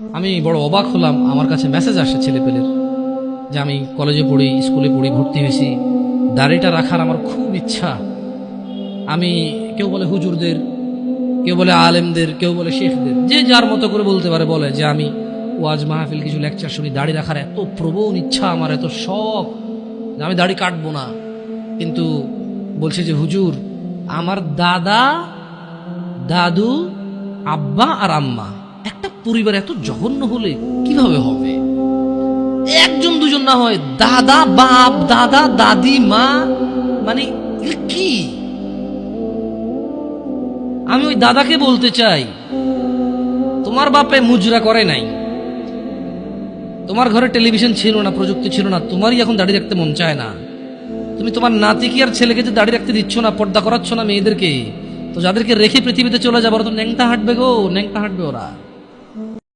আমি বড় অবাক হলাম, আমার কাছে মেসেজ আসে ছেলেপেলের যে আমি কলেজে পড়ি, স্কুলে পড়ি, ভর্তি হয়েছি, দাড়িটা রাখার আমার খুব ইচ্ছা। আমি, কেউ বলে হুজুরদের, কেউ বলে আলেমদের, কেউ বলে শেখদের, যে যার মতো করে বলতে পারে, বলে যে আমি ওয়াজ মাহফিল কিছু লেকচার শুনি, দাড়ি রাখার এত প্রবল ইচ্ছা আমার, এত শখ যে আমি দাড়ি কাটবো না। কিন্তু বলছে যে হুজুর, আমার দাদা, দাদু, আব্বা আর আম্মা একটা পরিবার এত জঘন্য হলে কিভাবে হবে? একজন দুজন না হয়, দাদা, বাপ, দাদা, দাদি, মা, মানে এগুলো কি? আমি ওই দাদাকে বলতে চাই, তোমার বাপে মুজরা করে নাই, তোমার ঘরে টেলিভিশন ছিল না, প্রযুক্তি ছিল না, তোমারই এখন দাড়ি রাখতে মন চায় না। তুমি তোমার নাতি কি আর ছেলেকে যে দাড়ি রাখতে দিচ্ছ না, পর্দা করাচ্ছ না মেয়েদেরকে, তো যাদেরকে রেখে পৃথিবীতে চলে যাবো ওরা তো ন্যাংটা হাঁটবে গো, ন্যাংটা হাঁটবে ওরা।